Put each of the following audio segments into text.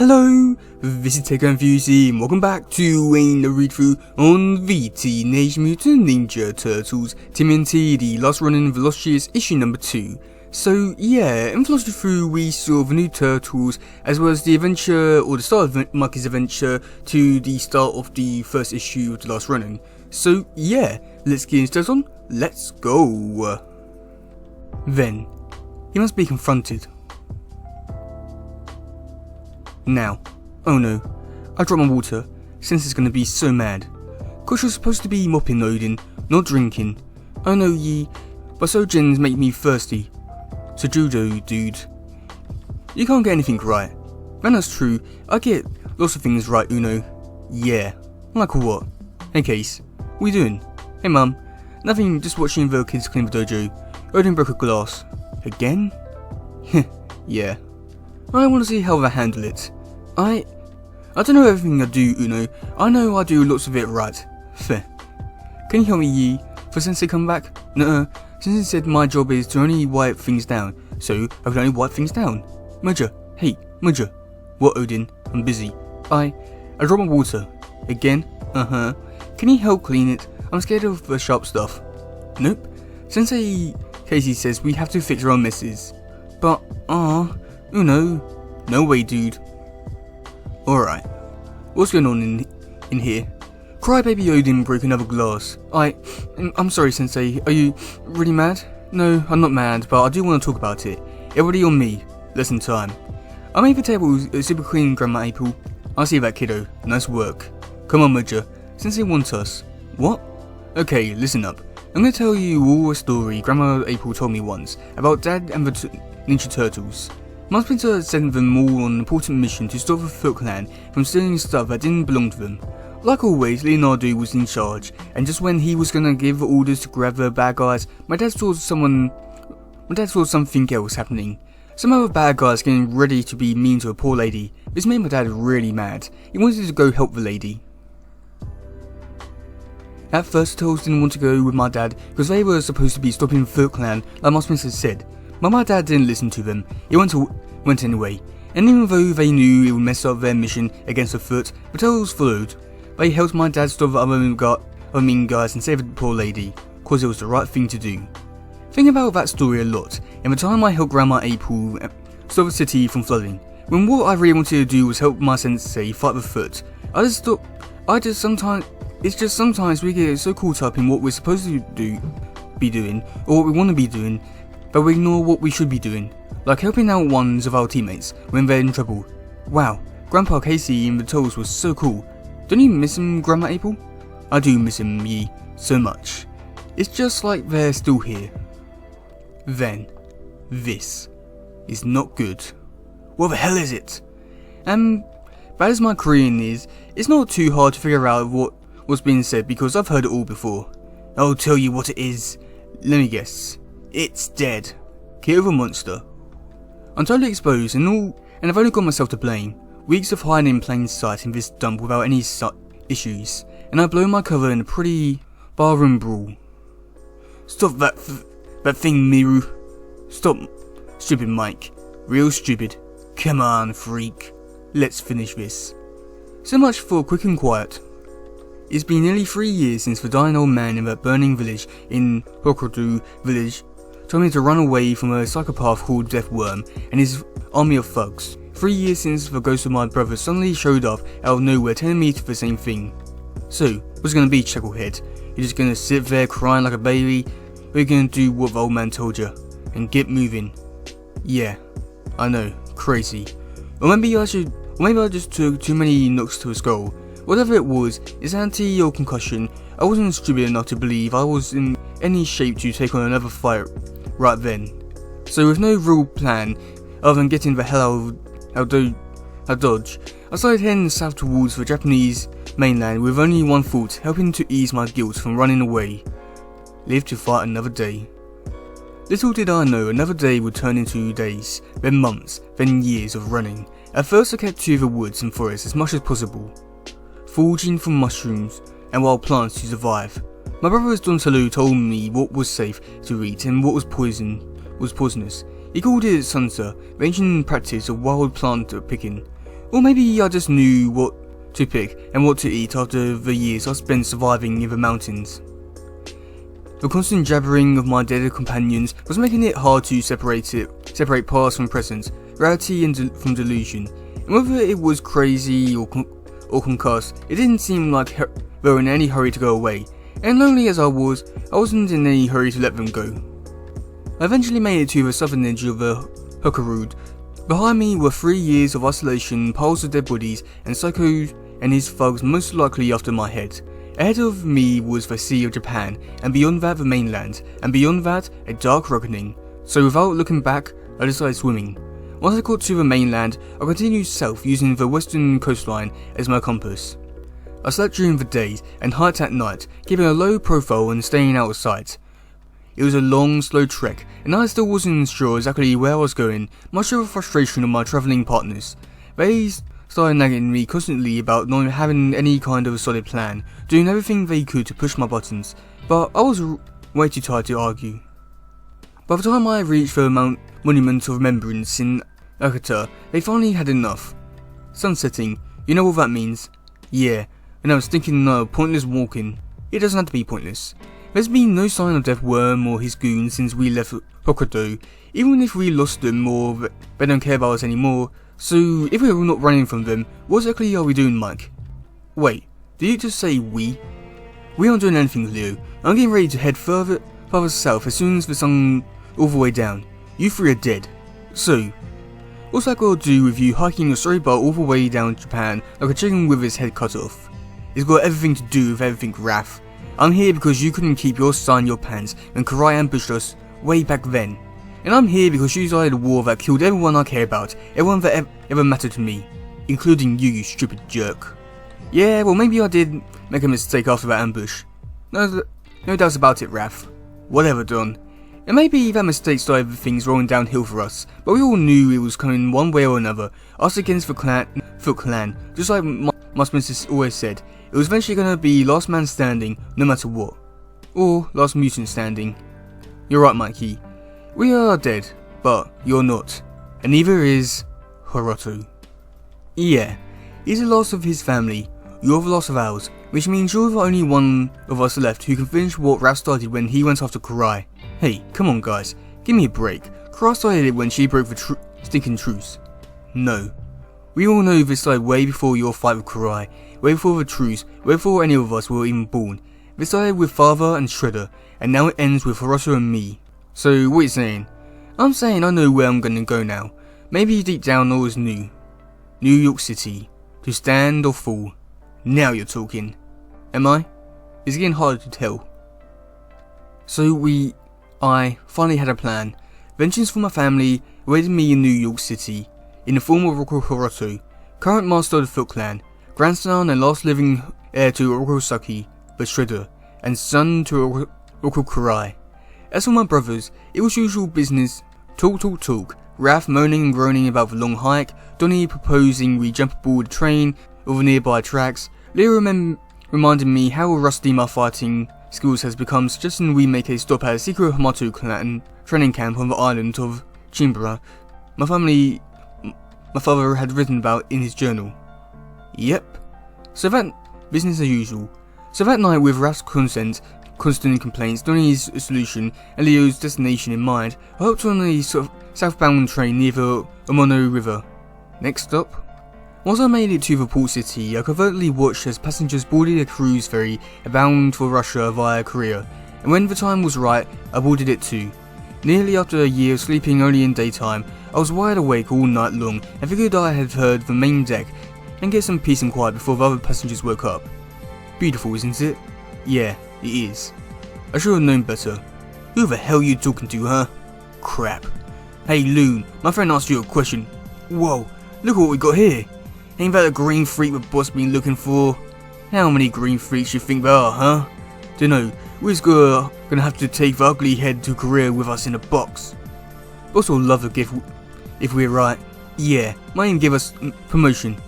Hello, this is teddygaming and welcome back to a read-through on the Teenage Mutant Ninja Turtles TMNT The Last Ronin Velocious issue number 2. So yeah, in Velocity through we saw the new Turtles as well as the adventure, or the start of Mikey's adventure to the start of the first issue of The Last Ronin. So yeah, let's get started on, let's go. Then, he must be confronted. Now, oh no, I dropped my water, since it's gonna be so mad. Cause you're supposed to be mopping Odin, not drinking. I know ye, but so gens make me thirsty. So judo, dude. You can't get anything right. Man, that's true, I get lots of things right, Uno. Yeah, like what? Hey Case, what you doing? Hey Mum, nothing, just watching the kids clean the dojo. Odin broke a glass. Again? Yeah. I want to see how they handle it. I don't know everything I do, Uno. I know I do lots of it right. Fair. Can you help me, Yi? For Sensei come back? Nuh-uh. Sensei said my job is to only wipe things down, so I can only wipe things down. Moja. Hey, Moja. What, Odin? I'm busy. I dropped my water. Again? Uh-huh. Can you help clean it? I'm scared of the sharp stuff. Nope. Sensei Casey says we have to fix our own messes. But, Uno. No way, dude. Alright. What's going on in here? Crybaby Odin broke another glass. I'm sorry, Sensei. Are you really mad? No, I'm not mad, but I do want to talk about it. Everybody on me. Lesson time. I made the table super clean, Grandma April. I see that, kiddo. Nice work. Come on, Moja. Sensei wants us. What? Okay, listen up. I'm gonna tell you all a story Grandma April told me once about Dad and the Ninja Turtles. My splinter sent them all on an important mission to stop the Foot Clan from stealing stuff that didn't belong to them. Like always, Leonardo was in charge, and just when he was gonna give orders to grab the bad guys, my dad saw something else happening. Some other bad guys getting ready to be mean to a poor lady. This made my dad really mad. He wanted to go help the lady. At first, the Turtles didn't want to go with my dad because they were supposed to be stopping the Foot Clan, like my splinter said. But my dad didn't listen to them. He went anyway. And even though they knew it would mess up their mission against the Foot, the Turtles followed. They helped my dad stop the other mean guys and save the poor lady, cause it was the right thing to do. Think about that story a lot, and the time I helped Grandma April stop the city from flooding, when what I really wanted to do was help my sensei fight the Foot. It's just sometimes we get so caught up in what we're supposed to be doing, or what we want to be doing, but we ignore what we should be doing, like helping out ones of our teammates when they're in trouble. Wow, Grandpa Casey and the Turtles was so cool. Don't you miss him, Grandma April? I do miss him, Yi, so much. It's just like they're still here. Then, this is not good. What the hell is it? Bad as my Korean is, it's not too hard to figure out what's being said because I've heard it all before. I'll tell you what it is. Let me guess. It's dead. Kill the monster. I'm totally exposed and I've only got myself to blame. Weeks of hiding in plain sight in this dump without any issues, and I blow my cover in a pretty barroom brawl. Stop that thing, Miru. Stop, stupid Mike. Real stupid. Come on, freak. Let's finish this. So much for quick and quiet. It's been nearly 3 years since the dying old man in that burning village in Hokuto village told me to run away from a psychopath called Death Worm and his army of thugs. 3 years since the ghost of my brother suddenly showed up out of nowhere telling me the same thing. So, what's it gonna be, Chucklehead? You're just gonna sit there crying like a baby? Or you're gonna do what the old man told you and get moving? Yeah, I know, crazy. Or maybe I just took too many knocks to a skull. Whatever it was, insanity or concussion, I wasn't stupid enough to believe I was in any shape to take on another fight right then. So with no real plan, other than getting the hell out of Dodge, I started heading south towards the Japanese mainland with only one thought, helping to ease my guilt from running away. Live to fight another day. Little did I know another day would turn into days, then months, then years of running. At first I kept to the woods and forests as much as possible, foraging for mushrooms and wild plants to survive. My brother Donatello told me what was safe to eat and what was poisonous. He called it Sansa, the ancient practice of wild plant picking. Or maybe I just knew what to pick and what to eat after the years I spent surviving in the mountains. The constant jabbering of my dead companions was making it hard to separate past from present, reality from delusion. And whether it was crazy or concussed, it didn't seem like they were in any hurry to go away. And lonely as I wasn't in any hurry to let them go. I eventually made it to the southern edge of the Hooker. Behind me were 3 years of isolation, piles of dead bodies, and Psycho and his thugs most likely after my head. Ahead of me was the Sea of Japan, and beyond that the mainland, and beyond that a dark reckoning. So without looking back, I decided swimming. Once I got to the mainland, I continued south using the western coastline as my compass. I slept during the days and hiked at night, keeping a low profile and staying out of sight. It was a long, slow trek, and I still wasn't sure exactly where I was going, much to the frustration of my travelling partners. They started nagging me constantly about not having any kind of solid plan, doing everything they could to push my buttons, but I was way too tired to argue. By the time I reached the Monument of Remembrance in Akata, they finally had enough. Sunsetting, you know what that means? Yeah, and I was thinking pointless walking. It doesn't have to be pointless. There's been no sign of Death Worm or his goons since we left Hokkaido, even if we lost them or they don't care about us anymore. So, if we're not running from them, what exactly are we doing, Mike? Wait, did you just say we? We aren't doing anything, Leo. I'm getting ready to head further south as soon as the sun all the way down. You three are dead. So, what's that got to do with you hiking your sorry butt all the way down Japan like a chicken with its head cut off? It's got everything to do with everything, Raph. I'm here because you couldn't keep your sign in your pants when Karai ambushed us way back then. And I'm here because you started a war that killed everyone I care about, everyone that ever mattered to me. Including you, you stupid jerk. Yeah, well maybe I did make a mistake after that ambush. No doubts about it, Raph. Whatever, Don. And maybe that mistake started things rolling downhill for us, but we all knew it was coming one way or another, us against the Foot Clan, just like my sponsors always said. It was eventually going to be last man standing, no matter what. Or last mutant standing. You're right, Mikey. We are dead, but you're not. And neither is Hiroto. Yeah, he's the last of his family, you're the last of ours, which means you're the only one of us left who can finish what Raph started when he went after Karai. Hey, come on guys, give me a break. Karai started it when she broke the stinking truce. No. We all know this started way before your fight with Karai, way before the truce, way before any of us were even born. This started with Father and Shredder, and now it ends with Hiroto and me. So, what are you saying? I'm saying I know where I'm gonna go now. Maybe deep down I always knew. New York City. To stand or fall. Now you're talking. Am I? It's getting harder to tell. So I finally had a plan. Vengeance for my family awaited me in New York City, in the form of Roko Hiroto, current master of the Foot Clan, grandson and last living heir to Orokosaki, but Shredder, and son to Roko Karai. As for my brothers, it was usual business, talk, Raph moaning and groaning about the long hike, Donnie proposing we jump aboard a train over nearby tracks, Leo reminded me how rusty my fighting skills has become, suggesting we make a stop at a secret Hamato clan training camp on the island of Chimbara my father had written about in his journal. Yep. So that business as usual. So that night, with Raph's consent, constant complaints, Donnie's solution, and Leo's destination in mind, I hopped on a southbound train near the Omono River. Next stop. Once I made it to the port city, I covertly watched as passengers boarded a cruise ferry bound for Russia via Korea, and when the time was right, I boarded it too. Nearly after a year of sleeping only in daytime, I was wide awake all night long and figured I had heard the main deck and get some peace and quiet before the other passengers woke up. Beautiful, isn't it? Yeah, it is. I should have known better. Who the hell are you talking to, huh? Crap. Hey Loon, my friend asked you a question. Whoa, look what we got here. Ain't that a green freak the boss been looking for? How many green freaks you think there are, huh? Dunno, we're just gonna have to take the ugly head to Korea with us in a box. Boss will love a gift if we're right. Yeah, might even give us promotion.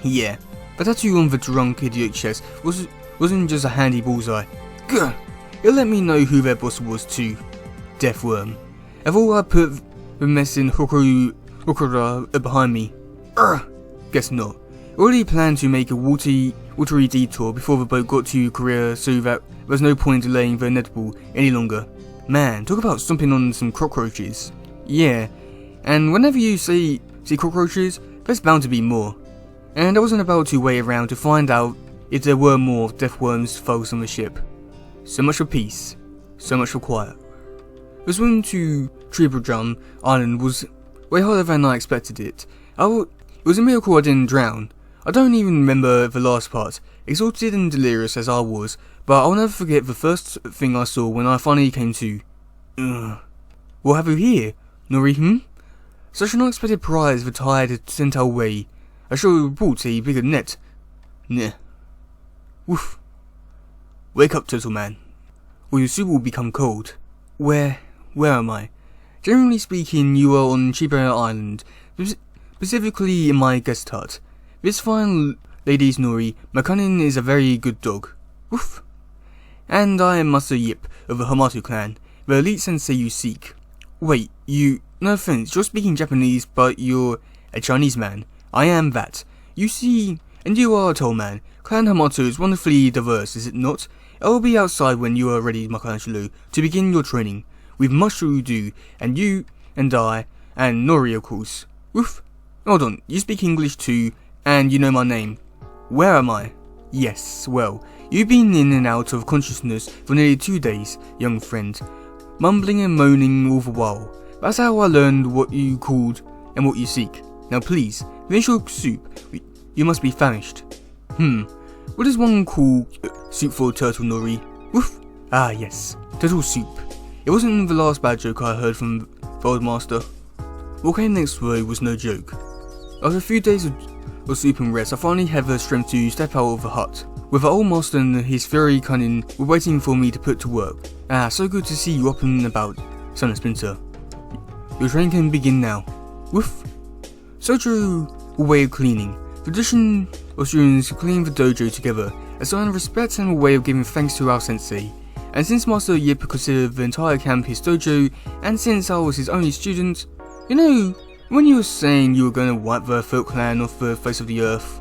Yeah. The tattoo on the drunk idiot chest wasn't just a handy bullseye. Gah! It'll let me know who their boss was too. Death Worm. Of all I put the mess in Hokura behind me. Guess not. I already planned to make a watery detour before the boat got to Korea so that there was no point in delaying the inevitable any longer. Man, talk about stomping on some cockroaches. Yeah, and whenever you see cockroaches, there's bound to be more. And I wasn't about to wait around to find out if there were more death worms foes on the ship. So much for peace, so much for quiet. The swim to Tribridrum Island was way harder than I expected it. It was a miracle I didn't drown. I don't even remember the last part, exhausted and delirious as I was, but I'll never forget the first thing I saw when I finally came to. What have you here, Nori, Such an unexpected prize the tide had sent our way. I should have brought a bigger net. Nah. Woof. Wake up, Turtle Man, or your soup will become cold. Where am I? Generally speaking, you are on Chiba Island, specifically in my guest hut. This fine lady's Nori, my cunning is a very good dog. Woof. And I am Master Yip of the Hamato clan, the elite sensei you seek. Wait, no offense, you're speaking Japanese, but you're a Chinese man. I am that. You see, and you are a tall man. Clan Hamato is wonderfully diverse, is it not? I will be outside when you are ready, Michelangelo, to begin your training. We've much to do, and you, and I, and Nori, of course. Woof. Hold on, you speak English too, and you know my name. Where am I? Yes, well, you've been in and out of consciousness for nearly 2 days, young friend. Mumbling and moaning all the while. That's how I learned what you called and what you seek. Now please, finish your soup. You must be famished. What does one call soup for a turtle, Nori? Woof. Ah yes, turtle soup. It wasn't the last bad joke I heard from the old master. What came next though was no joke. After a few days of soup and rest, I finally had the strength to step out of the hut. With the old master and his very cunning were waiting for me to put to work. Ah, so good to see you up and about, son of Splinter. Your training can begin now. Woof. Sojo, a way of cleaning. The tradition of students clean the dojo together, a sign of respect and a way of giving thanks to our sensei. And since Master Yip considered the entire camp his dojo, and since I was his only student, you know, when you were saying you were going to wipe the Foot Clan off the face of the earth,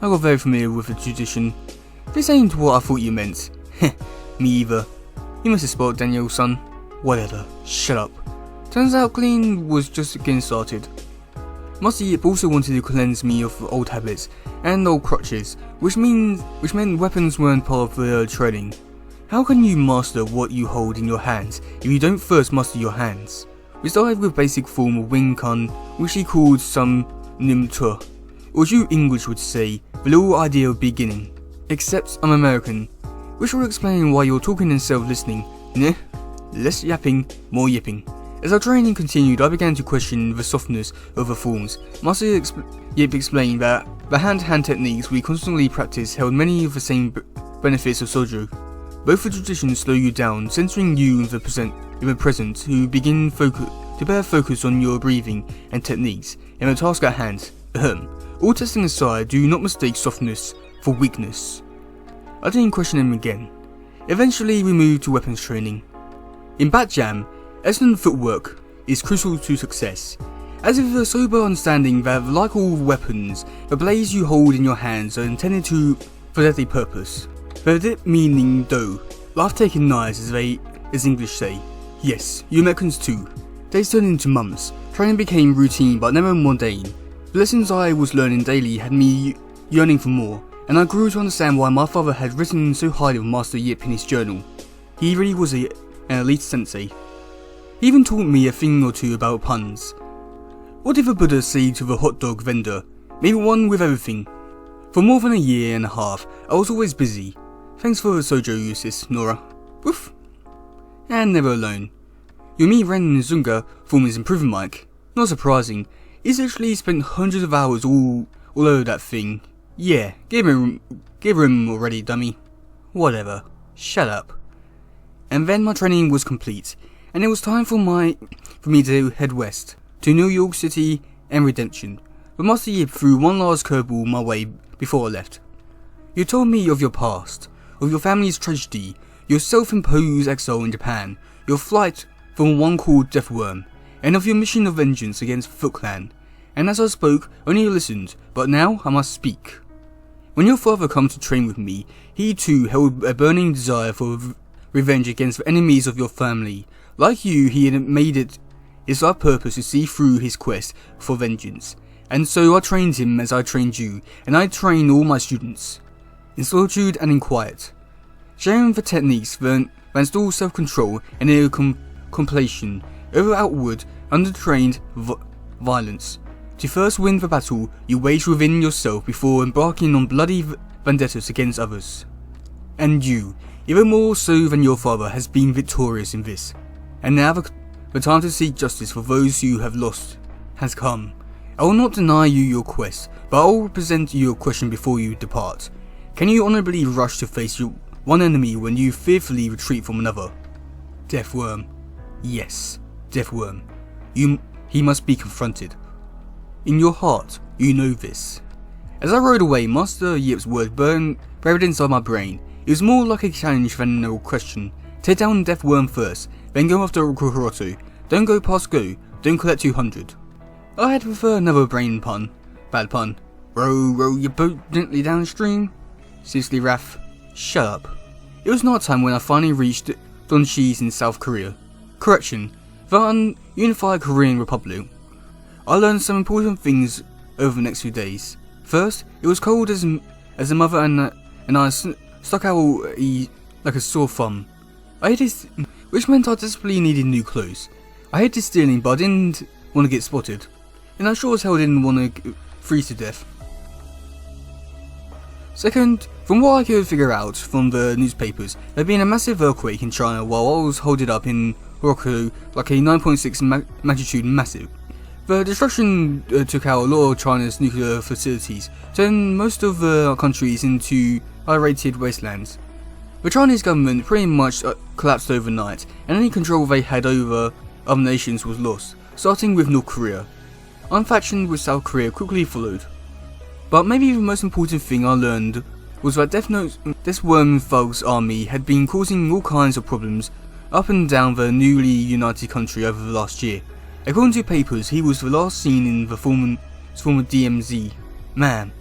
I got very familiar with the tradition. This ain't what I thought you meant. Heh, me either. You must have spotted Daniel, son. Whatever, shut up. Turns out clean was just getting started. Master Yip also wanted to cleanse me of old habits and old crutches, which meant weapons weren't part of the training. How can you master what you hold in your hands if you don't first master your hands? We started with basic form of Wing Kun, which he called some Nim Tu, or as you English would say, the little idea of beginning. Except I'm American, which will explain why you're talking instead of listening. Nah, less yapping, more yipping. As our training continued, I began to question the softness of the forms. Master Yip explained that the hand-to-hand techniques we constantly practice held many of the same benefits of Sojo. Both the traditions slow you down, centering you in the present, to begin to bear focus on your breathing and techniques, and the task at hand. All testing aside, do not mistake softness for weakness. I didn't question him again. Eventually, we moved to weapons training. In Bat Jam, excellent footwork is crucial to success, as if a sober understanding that, like all weapons, the blades you hold in your hands are intended for deadly purpose. The deep meaning though, life-taking knives as English say. Yes, you Americans too. Days turned into months, training became routine but never mundane. The lessons I was learning daily had me yearning for more, and I grew to understand why my father had written so highly of Master Yip in his journal. He really was an elite sensei. He even taught me a thing or two about puns. What did the Buddha say to the hot dog vendor? Maybe one with everything. For more than a year and a half, I was always busy. Thanks for the sojo, sis, Nora. Woof. And never alone. Yomi Ren Zunga form his improvement mic. Not surprising. He's actually spent hundreds of hours all over that thing. Yeah, give him already, dummy. Whatever. Shut up. And then my training was complete, and it was time for me to head west to New York City and Redemption. But Master Yip threw one last curveball my way before I left. You told me of your past, of your family's tragedy, your self-imposed exile in Japan, your flight from one called Deathworm, and of your mission of vengeance against Foot Clan. and as I spoke, only listened, but now I must speak. When your father came to train with me, he too held a burning desire for revenge against the enemies of your family. Like you, he had made it his life purpose to see through his quest for vengeance. And so I trained him as I trained you, and I train all my students. In solitude and in quiet. Sharing the techniques that install self-control and inner completion over outward, undertrained violence. To first win the battle you wage within yourself before embarking on bloody vendettas against others. And you, even more so than your father, has been victorious in this. And now the time to seek justice for those who have lost has come. I will not deny you your quest, but I will present you a question before you depart. Can you honourably rush to face your one enemy when you fearfully retreat from another? Deathworm. Yes, Deathworm. He must be confronted. In your heart, you know this. As I rode away, Master Yip's words buried inside my brain. It was more like a challenge than a question. Take down Deathworm first, then go after Kuhoroto. Don't go past go, don't collect 200. I had preferred another brain pun. Bad pun. Row your boat gently downstream. Seriously, Raph, shut up. It was night time when I finally reached Donshi's in South Korea. Correction, the unified Korean Republic. I learned some important things over the next few days. First, it was cold as a mother and I stuck out like a sore thumb. Which meant I desperately needed new clothes. I hated stealing, but I didn't want to get spotted. And I sure as hell didn't want to freeze to death. Second, from what I could figure out from the newspapers, there had been a massive earthquake in China while I was holed up in Hokkaido, like a 9.6 magnitude massive. The destruction took out a lot of China's nuclear facilities, turning most of the countries into aerated wastelands. The Chinese government pretty much collapsed overnight, and any control they had over other nations was lost, starting with North Korea. Unfaction with South Korea quickly followed. But maybe the most important thing I learned was that Deathworm Thug's army had been causing all kinds of problems up and down the newly united country over the last year. According to papers, he was the last seen in the former DMZ. Man,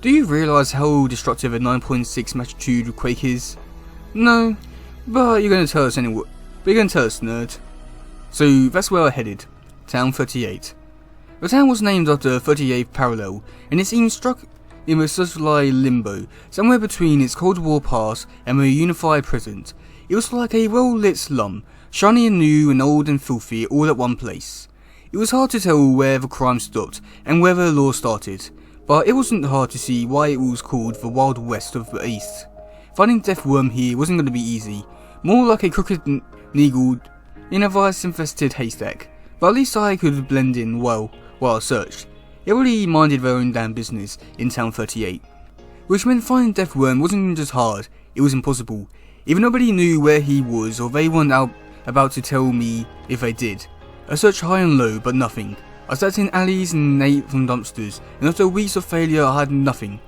do you realise how destructive a 9.6 magnitude quake is? No, but you're going to tell us anyway. But you're going to tell us, nerd. So that's where I headed. Town 38. The town was named after 38th parallel, and it seemed struck in a socialite limbo, somewhere between its Cold War past and the unified present. It was like a well-lit slum, shiny and new and old and filthy all at one place. It was hard to tell where the crime stopped and where the law started, but it wasn't hard to see why it was called the Wild West of the East. Finding Deathworm here wasn't going to be easy, more like a crooked needle in a virus-infested haystack, but at least I could blend in well while I searched. Everybody minded their own damn business in Town 38. Which meant finding Deathworm wasn't just hard, it was impossible. Even nobody knew where he was, or they weren't about to tell me if they did. I searched high and low, but nothing. I sat in alleys and ate from dumpsters, and after weeks of failure I had nothing.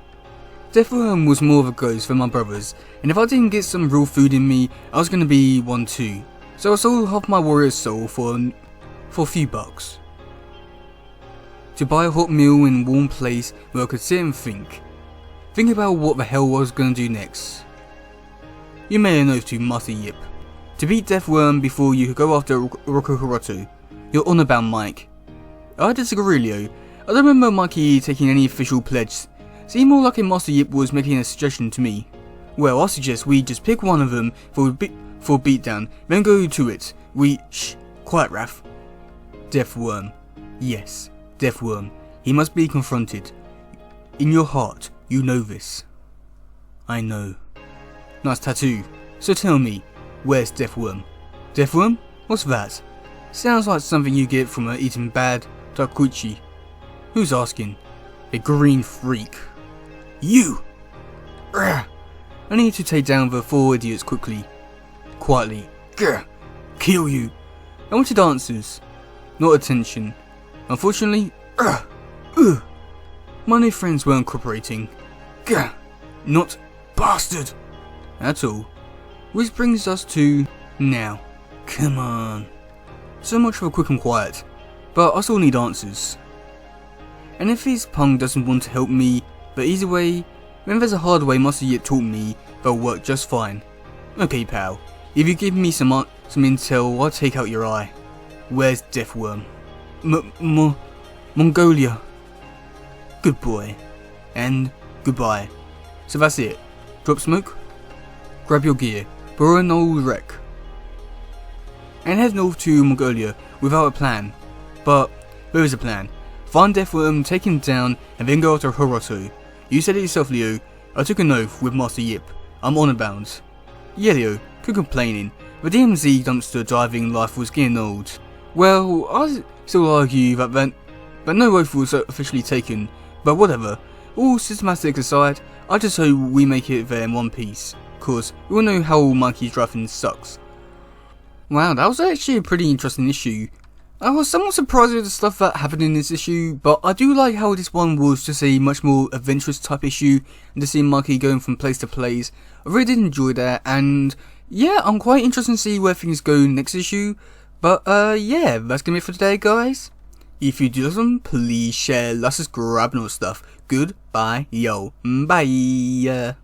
Deathworm was more of a ghost than my brothers, and if I didn't get some real food in me, I was gonna be one too. So I sold half my warrior's soul for a few bucks. To buy a hot meal in a warm place where I could sit and think. Think about what the hell I was gonna do next. You may know to Master Yip. To beat Deathworm before you could go after Rokuhoroto. You're honor-bound, Mike. I disagree, Leo. I don't remember Mikey taking any official pledge. Seemed more like a Master Yip was making a suggestion to me. Well, I suggest we just pick one of them for beatdown, then go to it. Shh, quiet, Raph. Deathworm. Yes, Deathworm. He must be confronted. In your heart, you know this. I know. Nice tattoo. So tell me, where's Deathworm? Deathworm? What's that? Sounds like something you get from eating bad takuchi. Who's asking? A green freak. You! Urgh. I need to take down the 4 idiots quickly. Quietly. Grr. Kill you. I wanted answers, not attention. Unfortunately, my new friends weren't cooperating. Grr. Not bastard. At all. Which brings us to now. Come on. So much for quick and quiet, but I still need answers. and if his punk doesn't want to help me, but either way, then there's a hard way Master Yip taught me that'll work just fine. Okay pal, if you give me some intel, I'll take out your eye. Where's Deathworm? Mongolia. Good boy. And goodbye. So that's it. Drop smoke, grab your gear, borrow an old wreck, and head north to Mongolia without a plan. But there is a plan. Find Deathworm, take him down, and then go after Hiroto. You said it yourself, Leo. I took an oath with Master Yip. I'm honor bound. Yeah, Leo, quit complaining. The DMZ dumpster diving life was getting old. Well, I still argue that no oath was officially taken, but whatever. All systematics aside, I just hope we make it there in one piece, cause we all know how monkey driving sucks. Wow, that was actually a pretty interesting issue. I was somewhat surprised with the stuff that happened in this issue, but I do like how this one was just a much more adventurous type issue, and to see Monkey going from place to place. I really did enjoy that, and yeah, I'm quite interested to see where things go next issue. But yeah, that's gonna be it for today, guys. If you do listen, please share, like, subscribe, and all that stuff. Goodbye, yo, bye.